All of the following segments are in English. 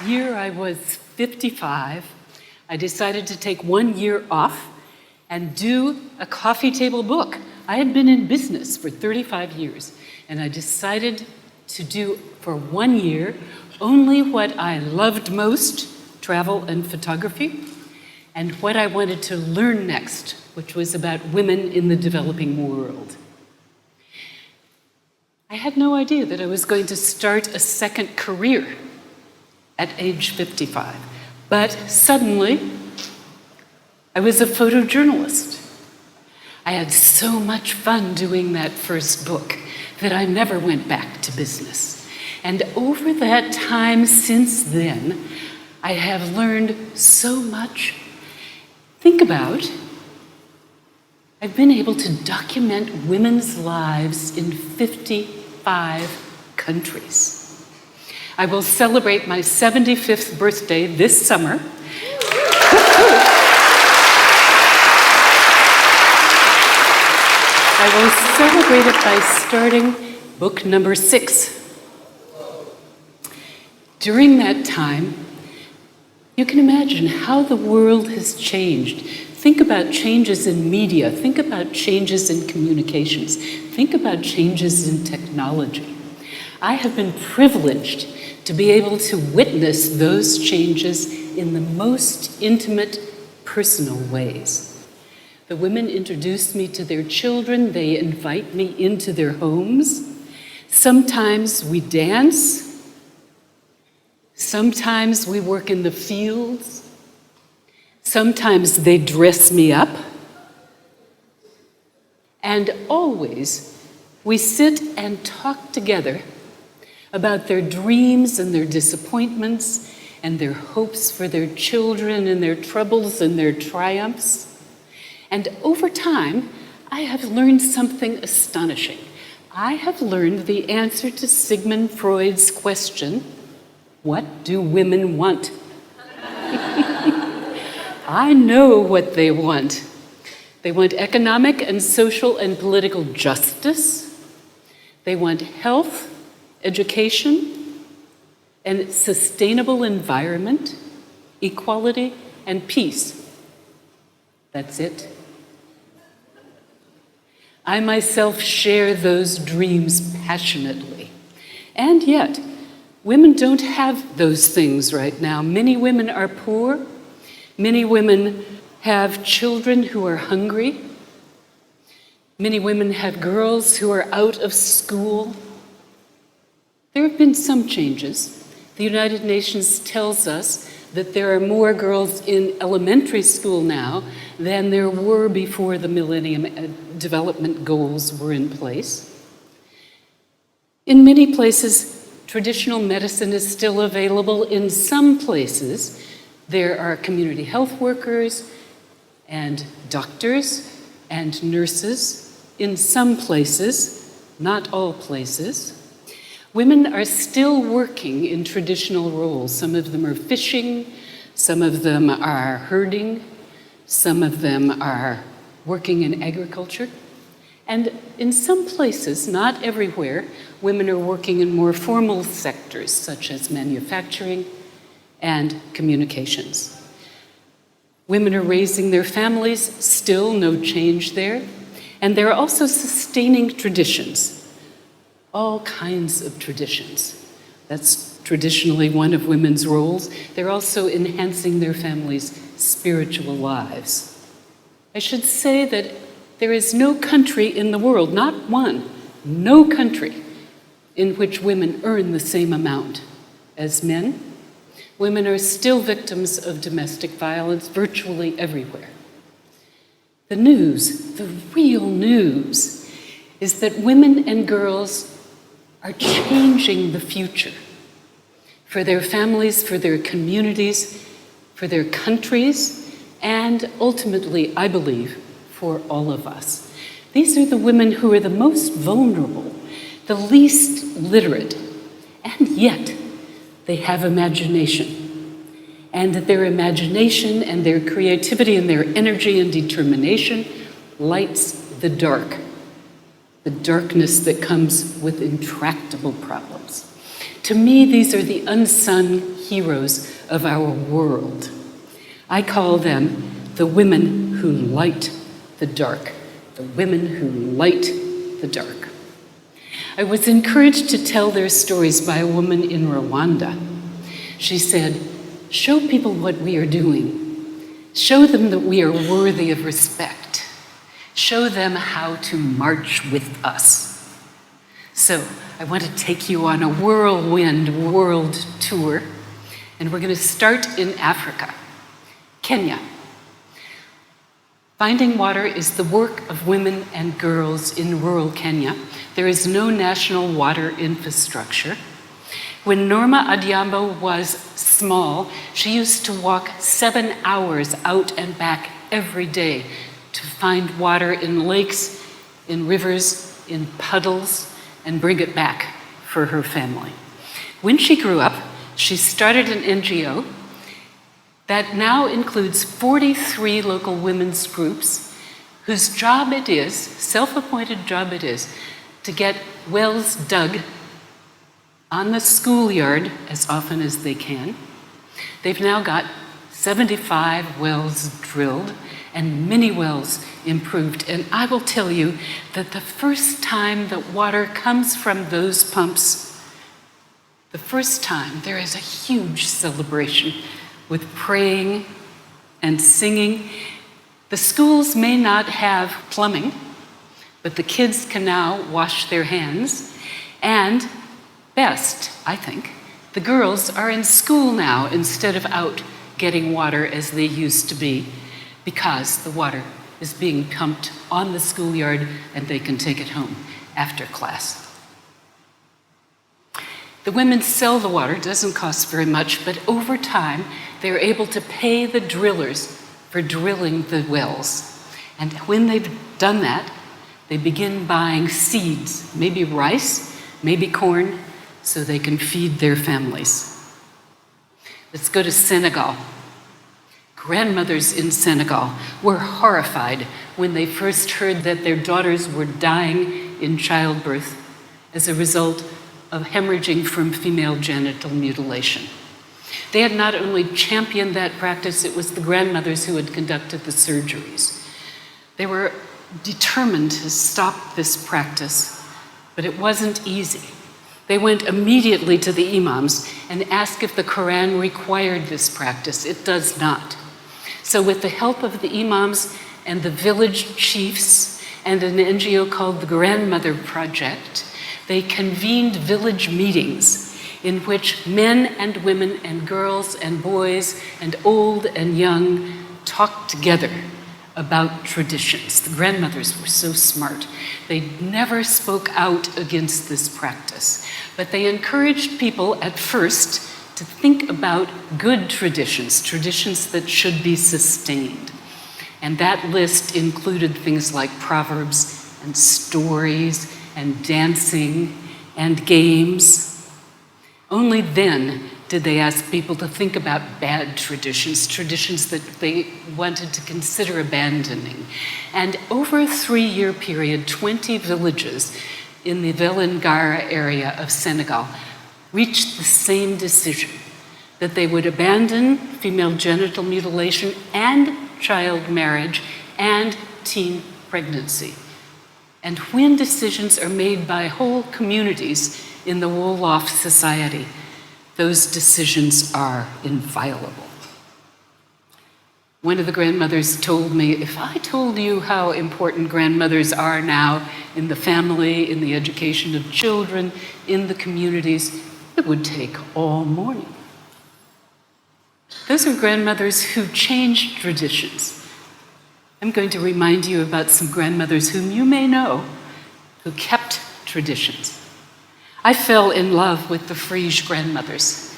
year I was 55, I decided to take 1 year off and do a coffee table book. I had been in business for 35 years, and I decided to do for 1 year only what I loved most, travel and photography, and what I wanted to learn next, which was about women in the developing world. I had no idea that I was going to start a second career at age 55, but suddenly I was a photojournalist. I had so much fun doing that first book that I never went back to business. And over that time since then, I have learned so much. Think about, I've been able to document women's lives in 55 countries. I will celebrate my 75th birthday this summer. I will celebrate it by starting book number 6. During that time, you can imagine how the world has changed. Think about changes in media. Think about changes in communications. Think about changes in technology. I have been privileged to be able to witness those changes in the most intimate, personal ways. The women introduce me to their children. They invite me into their homes. Sometimes we dance. Sometimes we work in the fields. Sometimes they dress me up. And always we sit and talk together about their dreams and their disappointments and their hopes for their children and their troubles and their triumphs. And over time, I have learned something astonishing. I have learned the answer to Sigmund Freud's question, what do women want? I know what they want. They want economic and social and political justice. They want health, education, and sustainable environment, equality, and peace. That's it. I myself share those dreams passionately. And yet, women don't have those things right now. Many women are poor. Many women have children who are hungry. Many women have girls who are out of school. There have been some changes. The United Nations tells us that there are more girls in elementary school now than there were before the Millennium Development Goals were in place. In many places, traditional medicine is still available. In some places, there are community health workers and doctors and nurses. In some places, not all places, women are still working in traditional roles. Some of them are fishing, some of them are herding, some of them are working in agriculture. And in some places, not everywhere, women are working in more formal sectors, such as manufacturing and communications. Women are raising their families, still no change there. And they're also sustaining traditions. All kinds of traditions. That's traditionally one of women's roles. They're also enhancing their families' spiritual lives. I should say that there is no country in the world, not one, no country, in which women earn the same amount as men. Women are still victims of domestic violence virtually everywhere. The news, the real news, is that women and girls are changing the future for their families, for their communities, for their countries, and ultimately, I believe, for all of us. These are the women who are the most vulnerable, the least literate, and yet they have imagination. And their imagination and their creativity and their energy and determination lights the dark. the darkness that comes with intractable problems. To me, these are the unsung heroes of our world. I call them the women who light the dark, the women who light the dark. I was encouraged to tell their stories by a woman in Rwanda. She said, "Show people what we are doing. Show them that we are worthy of respect. Show them how to march with us." So I want to take you on a whirlwind world tour, and we're going to start in Africa, Kenya. Finding water is the work of women and girls in rural Kenya. There is no national water infrastructure. When Norma Adhiambo was small, she used to walk 7 hours out and back every day to find water in lakes, in rivers, in puddles, and bring it back for her family. When she grew up, she started an NGO that now includes 43 local women's groups whose job it is, self-appointed job it is, to get wells dug on the schoolyard as often as they can. They've now got 75 wells drilled and many wells improved. And I will tell you that the first time that water comes from those pumps, the first time, there is a huge celebration with praying and singing. The schools may not have plumbing, but the kids can now wash their hands. And best, I think, the girls are in school now instead of out getting water as they used to be, because the water is being pumped on the schoolyard and they can take it home after class. The women sell the water, it doesn't cost very much, but over time they're able to pay the drillers for drilling the wells. And when they've done that, they begin buying seeds, maybe rice, maybe corn, so they can feed their families. Let's go to Senegal. Grandmothers in Senegal were horrified when they first heard that their daughters were dying in childbirth as a result of hemorrhaging from female genital mutilation. They had not only championed that practice, it was the grandmothers who had conducted the surgeries. They were determined to stop this practice, but it wasn't easy. They went immediately to the imams and asked if the Quran required this practice. It does not. So with the help of the imams and the village chiefs and an NGO called the Grandmother Project, they convened village meetings in which men and women and girls and boys and old and young talked together about traditions. The grandmothers were so smart. They never spoke out against this practice, but they encouraged people at first to think about good traditions, traditions that should be sustained. And that list included things like proverbs and stories and dancing and games. Only then did they ask people to think about bad traditions, traditions that they wanted to consider abandoning. And over a 3-year period, 20 villages in the Vélingara area of Senegal reached the same decision, that they would abandon female genital mutilation and child marriage and teen pregnancy. And when decisions are made by whole communities in the Wolof society, those decisions are inviolable. One of the grandmothers told me, if I told you how important grandmothers are now in the family, in the education of children, in the communities, it would take all morning. Those are grandmothers who changed traditions. I'm going to remind you about some grandmothers whom you may know who kept traditions. I fell in love with the Frege grandmothers.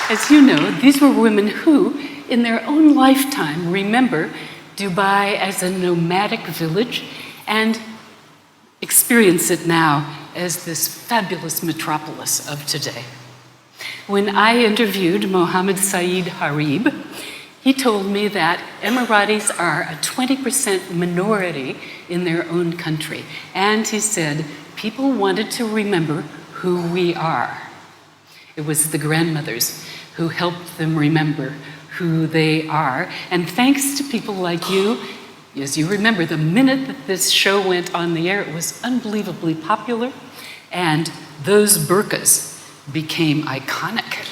As you know, these were women who, in their own lifetime, remember Dubai as a nomadic village and experience it now as this fabulous metropolis of today. When I interviewed Mohammed Saeed Harib, He told me that Emiratis are a 20% minority in their own country. And he said, people wanted to remember who we are. It was the grandmothers who helped them remember who they are. And thanks to people like you, as you remember, the minute that this show went on the air, it was unbelievably popular, and those burqas became iconic.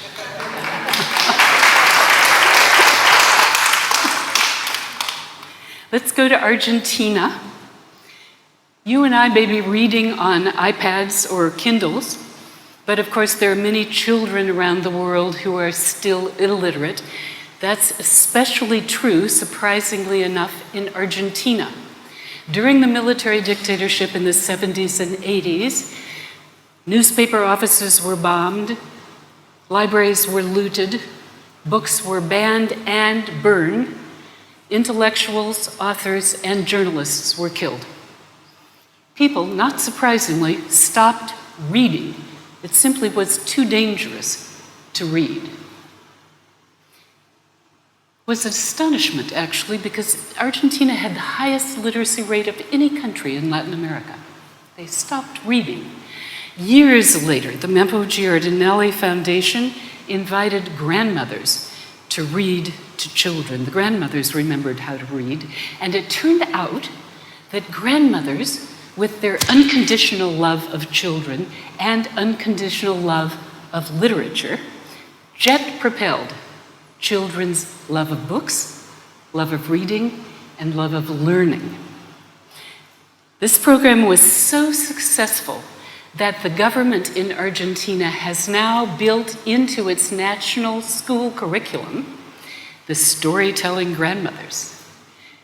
Let's go to Argentina. You and I may be reading on iPads or Kindles, but of course there are many children around the world who are still illiterate. That's especially true, surprisingly enough, in Argentina. During the military dictatorship in the 70s and 80s, newspaper offices were bombed, libraries were looted, books were banned and burned, intellectuals, authors, and journalists were killed. People, not surprisingly, stopped reading. It simply was too dangerous to read. It was an astonishment, actually, because Argentina had the highest literacy rate of any country in Latin America. They stopped reading. Years later, the Mempo Giardinelli Foundation invited grandmothers to read to children. The grandmothers remembered how to read, and it turned out that grandmothers, with their unconditional love of children and unconditional love of literature, jet-propelled children's love of books, love of reading, and love of learning. This program was so successful that the government in Argentina has now built into its national school curriculum the Storytelling Grandmothers.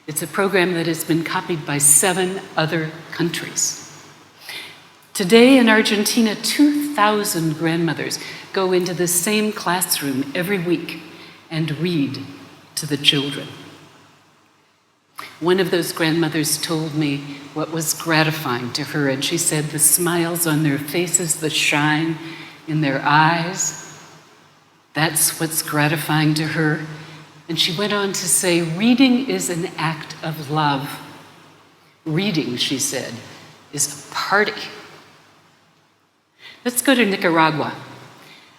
It's a program that has been copied by 7 other countries. Today in Argentina, 2,000 grandmothers go into the same classroom every week and read to the children. One of those grandmothers told me what was gratifying to her, and she said the smiles on their faces, the shine in their eyes, that's what's gratifying to her. And she went on to say, reading is an act of love. Reading, she said, is a party. Let's go to Nicaragua.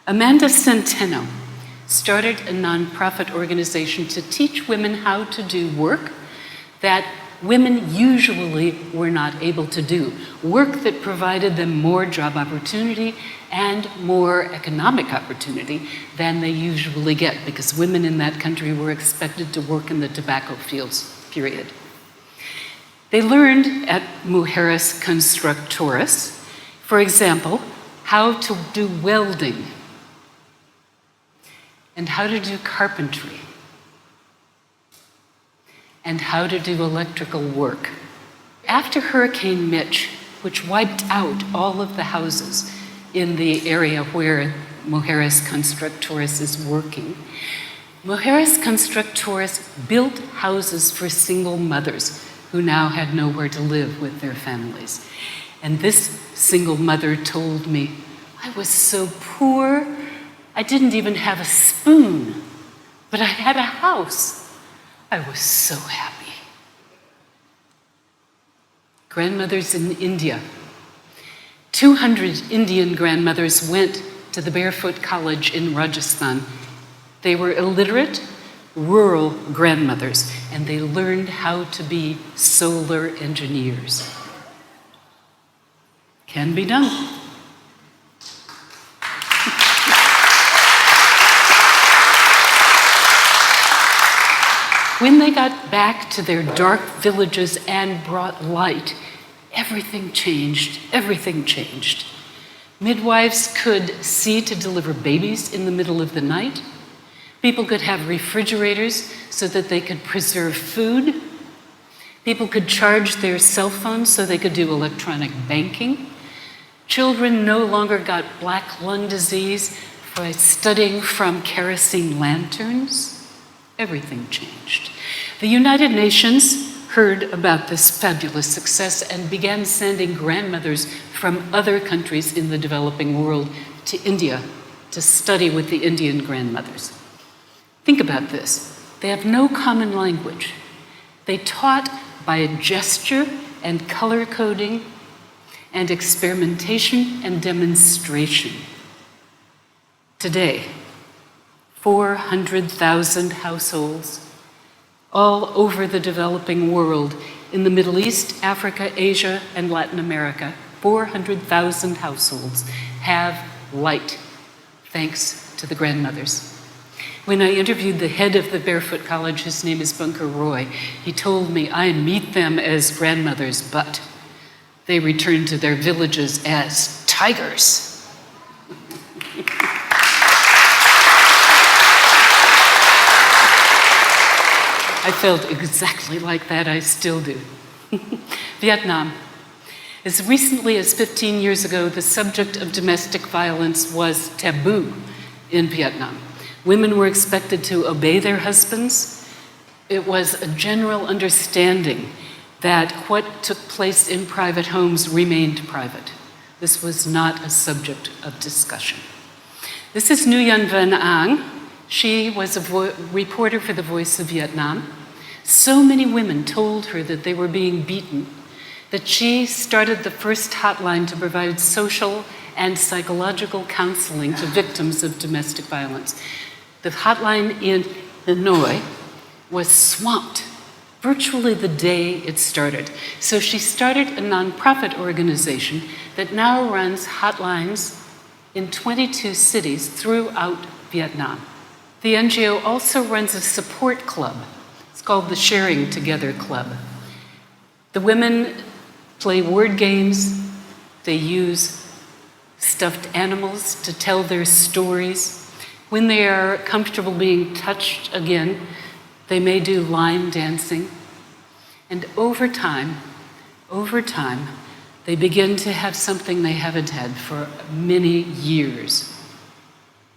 Amanda Centeno started a nonprofit organization to teach women how to do work that women usually were not able to do, work that provided them more job opportunity and more economic opportunity than they usually get, because women in that country were expected to work in the tobacco fields, period. They learned at Mujeres Constructoras, for example, how to do welding and how to do carpentry and how to do electrical work. After Hurricane Mitch, which wiped out all of the houses in the area where Mujeres Constructoras is working, Mujeres Constructoras built houses for single mothers who now had nowhere to live with their families. And this single mother told me, I was so poor, I didn't even have a spoon, but I had a house. I was so happy. Grandmothers in India. 200 Indian grandmothers went to the Barefoot College in Rajasthan. They were illiterate, rural grandmothers, and they learned how to be solar engineers. Can be done. When they got back to their dark villages and brought light, everything changed. Everything changed. Midwives could see to deliver babies in the middle of the night. People could have refrigerators so that they could preserve food. People could charge their cell phones so they could do electronic banking. Children no longer got black lung disease by studying from kerosene lanterns. Everything changed. The United Nations heard about this fabulous success and began sending grandmothers from other countries in the developing world to India to study with the Indian grandmothers. Think about this. They have no common language. They taught by gesture and color coding and experimentation and demonstration. Today, 400,000 households all over the developing world in the Middle East, Africa, Asia, and Latin America, 400,000 households have light, thanks to the grandmothers. When I interviewed the head of the Barefoot College, his name is Bunker Roy, he told me, I meet them as grandmothers, but they return to their villages as tigers. I felt exactly like that, I still do. Vietnam. As recently as 15 years ago, the subject of domestic violence was taboo in Vietnam. Women were expected to obey their husbands. It was a general understanding that what took place in private homes remained private. This was not a subject of discussion. This is Nguyen Van Ang. She was a reporter for The Voice of Vietnam. So many women told her that they were being beaten that she started the first hotline to provide social and psychological counseling to victims of domestic violence. The hotline in Hanoi was swamped virtually the day it started. So she started a nonprofit organization that now runs hotlines in 22 cities throughout Vietnam. The NGO also runs a support club. It's called the Sharing Together Club. The women play word games. They use stuffed animals to tell their stories. When they are comfortable being touched again, they may do line dancing. And over time, they begin to have something they haven't had for many years.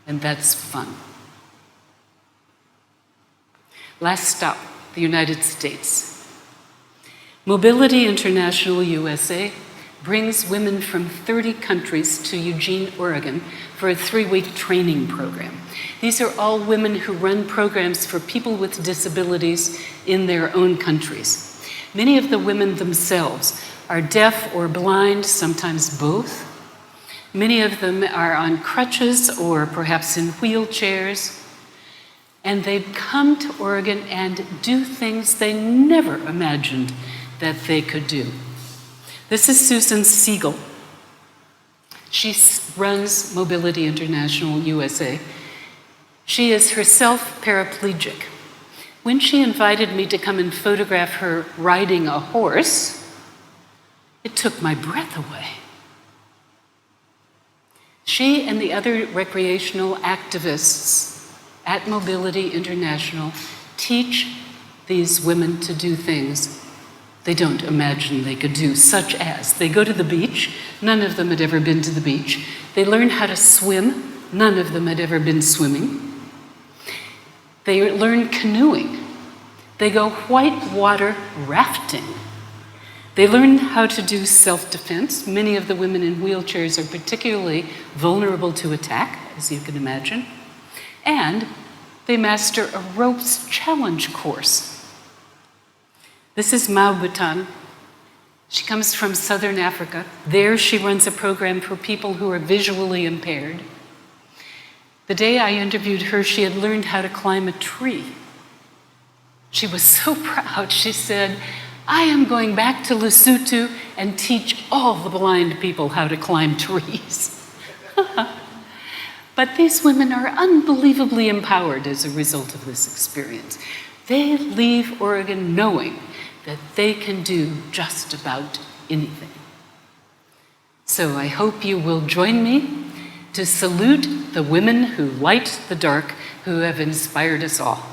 And that's fun. Last stop, the United States. Mobility International USA brings women from 30 countries to Eugene, Oregon for a 3-week training program. These are all women who run programs for people with disabilities in their own countries. Many of the women themselves are deaf or blind, sometimes both. Many of them are on crutches or perhaps in wheelchairs. And they've come to Oregon and do things they never imagined that they could do. This is Susan Siegel. She runs Mobility International USA. She is herself paraplegic. When she invited me to come and photograph her riding a horse, it took my breath away. She and the other recreational activists at Mobility International teach these women to do things they don't imagine they could do, such as they go to the beach. None of them had ever been to the beach. They learn how to swim. None of them had ever been swimming. They learn canoeing. They go whitewater rafting. They learn how to do self-defense. Many of the women in wheelchairs are particularly vulnerable to attack, as you can imagine. And they master a ropes challenge course. This is Mao Butan. She comes from Southern Africa. There she runs a program for people who are visually impaired. The day I interviewed her, she had learned how to climb a tree. She was so proud. She said, I am going back to Lesotho and teach all the blind people how to climb trees. But these women are unbelievably empowered as a result of this experience. They leave Oregon knowing that they can do just about anything. So I hope you will join me to salute the women who light the dark, who have inspired us all.